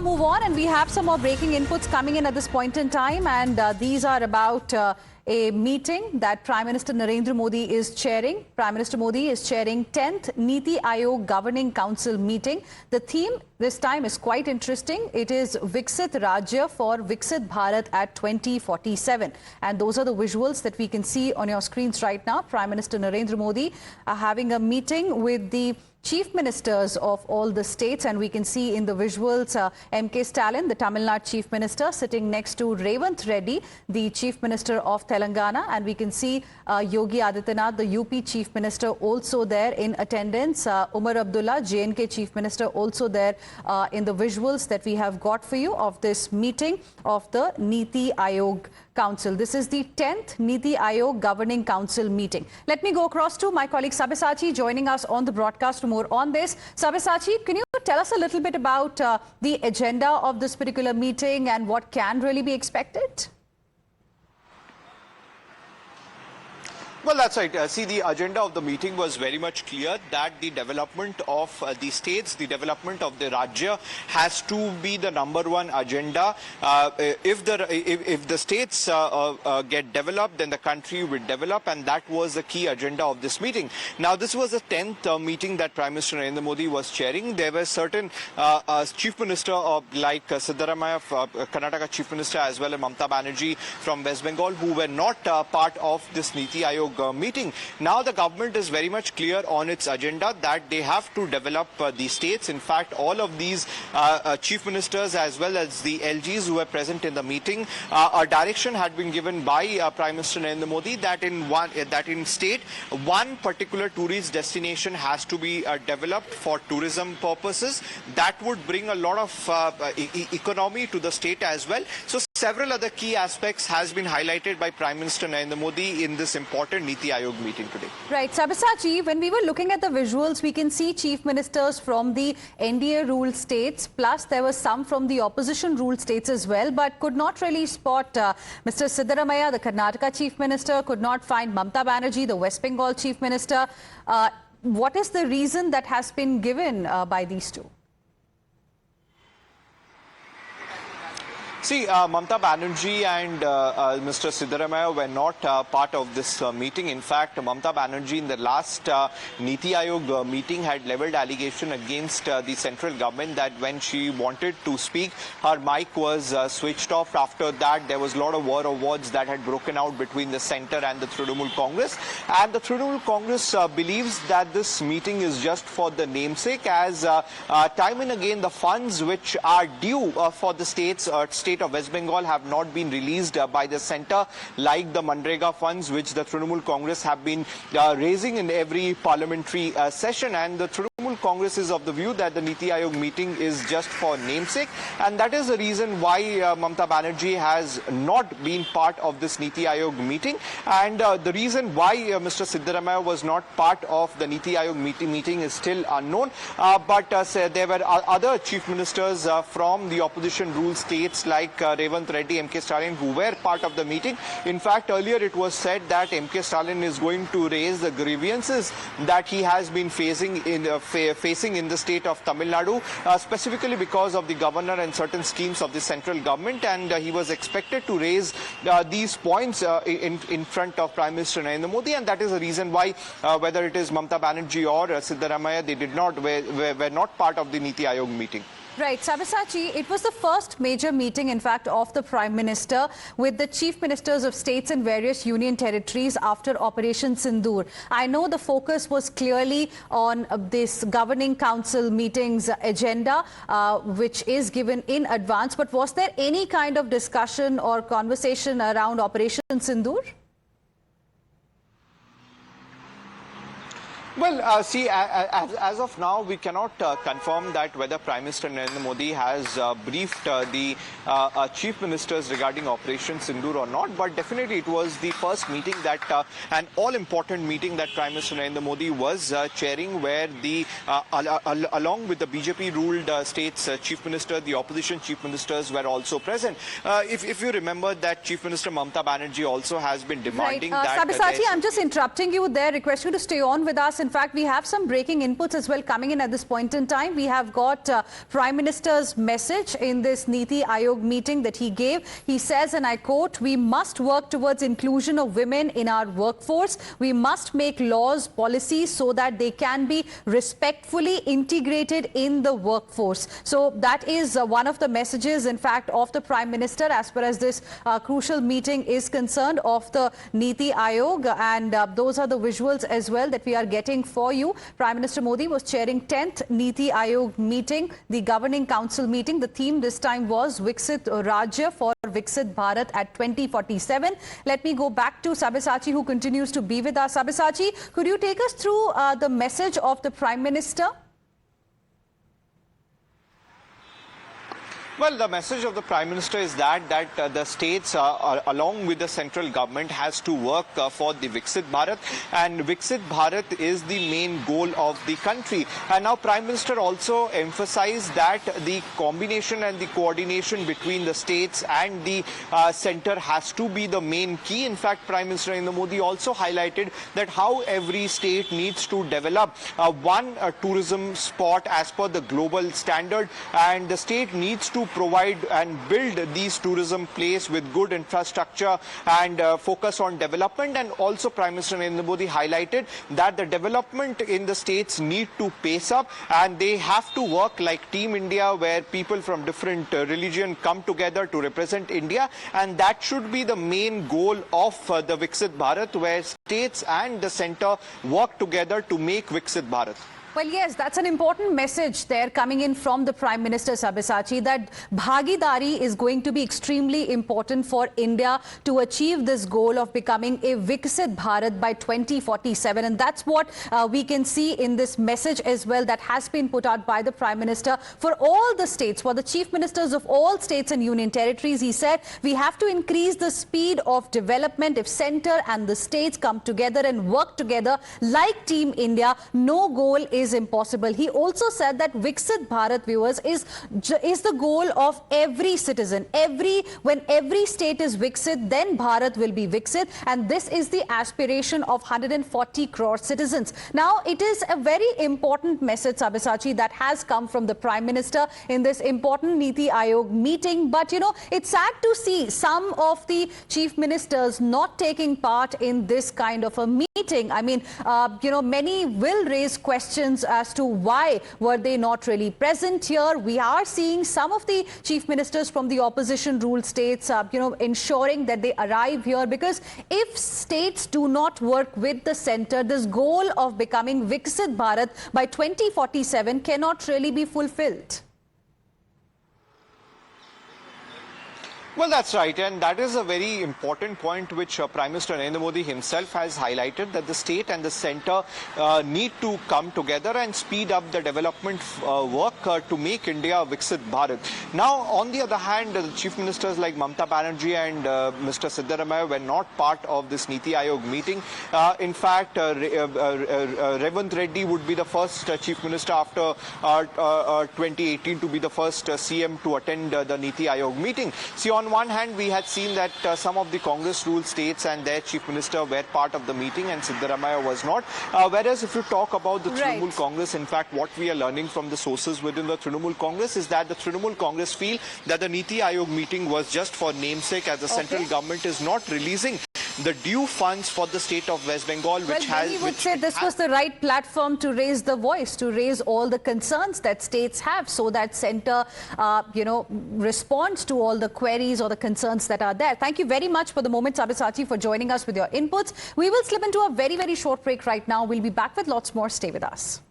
now move on, and we have some more breaking inputs coming in at this point in time, and these are about a meeting that Prime Minister Narendra Modi is chairing. Prime Minister Modi is chairing 10th Niti Aayog Governing Council meeting. The theme this time is quite interesting. It is Viksit Rajya for Viksit Bharat at 2047. And those are the visuals that we can see on your screens right now. Prime Minister Narendra Modi having a meeting with the Chief Ministers of all the states, and we can see in the visuals M.K. Stalin, the Tamil Nadu Chief Minister, sitting next to Revanth Reddy, the Chief Minister of Telangana, and we can see Yogi Adityanath, the UP Chief Minister, also there in attendance. Umar Abdullah, J&K Chief Minister, also there in the visuals that we have got for you of this meeting of the Niti Aayog Council. This is the 10th Niti Aayog Governing Council meeting. Let me go across to my colleague Sabyasachi joining us on the broadcast for more on this. Sabyasachi, can you tell us a little bit about the agenda of this particular meeting and what can really be expected? Well, that's right. See, the agenda of the meeting was very much clear that the development of the states, the development of the Rajya has to be the #1 agenda. If the states get developed, then the country will develop, and that was the key agenda of this meeting. Now, this was the 10th meeting that Prime Minister Narendra Modi was chairing. There were certain Chief Minister like Siddaramaiah, Karnataka Chief Minister, as well as Mamata Banerjee from West Bengal, who were not part of this Niti Aayog meeting. Now the government is very much clear on its agenda that they have to develop the states. In fact, all of these chief ministers as well as the LGs who were present in the meeting, a direction had been given by Prime Minister Narendra Modi that in state one particular tourist destination has to be developed for tourism purposes. That would bring a lot of economy to the state as well. So several other key aspects has been highlighted by Prime Minister Narendra Modi in this important Niti Aayog meeting today. Right. Sabyasachi, when we were looking at the visuals, we can see chief ministers from the NDA ruled states, plus there were some from the opposition ruled states as well, but could not really spot Mr. Siddaramaiah, the Karnataka chief minister, could not find Mamata Banerjee, the West Bengal chief minister. What is the reason that has been given by these two? See, Mamata Banerjee and Mr. Siddaramaiah were not part of this meeting. In fact, Mamata Banerjee in the last Niti Aayog meeting had levelled allegation against the central government that when she wanted to speak, her mic was switched off. After that, there was a lot of war of words that had broken out between the centre and the Trinamool Congress. And the Trinamool Congress believes that this meeting is just for the namesake, as time and again the funds which are due for the state of West Bengal have not been released by the centre, like the Manrega funds, which the Trinamool Congress have been raising in every parliamentary session. And the Trinamool Congress is of the view that the Niti Aayog meeting is just for namesake, and that is the reason why Mamata Banerjee has not been part of this Niti Aayog meeting. And the reason why Mr. Siddaramaiah was not part of the Niti Aayog meeting is still unknown. But there were other chief ministers from the opposition ruled states like Revanth Reddy, M.K. Stalin, who were part of the meeting. In fact, earlier it was said that M.K. Stalin is going to raise the grievances that he has been facing in the state of Tamil Nadu, specifically because of the governor and certain schemes of the central government, and he was expected to raise these points in front of Prime Minister Narendra Modi, and that is the reason why whether it is Mamata Banerjee or Siddaramaiah, they were not part of the Niti Aayog meeting. Right. Sabyasachi, it was the first major meeting, in fact, of the Prime Minister with the Chief Ministers of states and various union territories after Operation Sindoor. I know the focus was clearly on this Governing Council meetings agenda, which is given in advance. But was there any kind of discussion or conversation around Operation Sindoor? Well, see, as of now, we cannot confirm that whether Prime Minister Narendra Modi has briefed the chief ministers regarding Operation Sindoor or not. But definitely it was the first meeting that, an all-important meeting that Prime Minister Narendra Modi was chairing, where along with the BJP-ruled states chief minister, the opposition chief ministers were also present. If you remember that Chief Minister Mamata Banerjee also has been demanding that... Sabyasachi, I'm just interrupting you there, request you to stay on with us. In fact, we have some breaking inputs as well coming in at this point in time. We have got Prime Minister's message in this Niti Aayog meeting that he gave. He says, and I quote, "We must work towards inclusion of women in our workforce. We must make laws, policies so that they can be respectfully integrated in the workforce." So that is one of the messages, in fact, of the Prime Minister as far as this crucial meeting is concerned of the Niti Aayog. And those are the visuals as well that we are getting for you. Prime Minister Modi was chairing 10th Niti Aayog meeting, the governing council meeting. The theme this time was Viksit Rajya for Viksit Bharat at 2047. Let me go back to Sabyasachi, who continues to be with us. Sabyasachi, could you take us through the message of the Prime Minister? Well, the message of the Prime Minister is that the states, along with the central government, has to work for the Viksit Bharat, and Viksit Bharat is the main goal of the country. And now Prime Minister also emphasized that the combination and the coordination between the states and the center has to be the main key. In fact, Prime Minister Narendra Modi also highlighted that how every state needs to develop one tourism spot as per the global standard, and the state needs to provide and build these tourism place with good infrastructure and focus on development. And also Prime Minister Narendra Modi highlighted that the development in the states need to pace up, and they have to work like Team India, where people from different religion come together to represent India, and that should be the main goal of the Viksit Bharat, where states and the center work together to make Viksit Bharat. Well, yes, that's an important message there coming in from the Prime Minister, Sabyasachi, that Bhagidari is going to be extremely important for India to achieve this goal of becoming a Viksit Bharat by 2047. And that's what we can see in this message as well that has been put out by the Prime Minister for all the states, for the chief ministers of all states and union territories. He said we have to increase the speed of development. If centre and the states come together and work together like Team India, no goal is impossible. He also said that Viksit Bharat, viewers, is the goal of every citizen. When every state is Viksit, then Bharat will be Viksit, and this is the aspiration of 140 crore citizens. Now, it is a very important message, Sabyasachi, that has come from the Prime Minister in this important Niti Aayog meeting. But, you know, it's sad to see some of the chief ministers not taking part in this kind of a meeting. I mean, many will raise questions as to why were they not really present here. We are seeing some of the chief ministers from the opposition ruled states, ensuring that they arrive here, because if states do not work with the center, this goal of becoming Viksit Bharat by 2047 cannot really be fulfilled. Well, that's right, and that is a very important point which Prime Minister Narendra Modi himself has highlighted, that the state and the centre need to come together and speed up the development work to make India Viksit Bharat. Now, on the other hand, the chief ministers like Mamta Banerjee and Mr. Siddaramaiah were not part of this Niti Aayog meeting. In fact, Revant Reddy would be the first chief minister after 2018 to be the first CM to attend the Niti Aayog meeting. See, on one hand, we had seen that some of the Congress-ruled states and their chief minister were part of the meeting, and Siddaramaiah was not. Whereas if you talk about the Trinamool Congress, in fact, what we are learning from the sources within the Trinamool Congress is that the Trinamool Congress feel that the Niti Aayog meeting was just for namesake, as the central government is not releasing the due funds for the state of West Bengal, which many would say this was the right platform to raise the voice, to raise all the concerns that states have, so that centre, responds to all the queries or the concerns that are there. Thank you very much for the moment, Sabyasachi, for joining us with your inputs. We will slip into a very, very short break right now. We'll be back with lots more. Stay with us.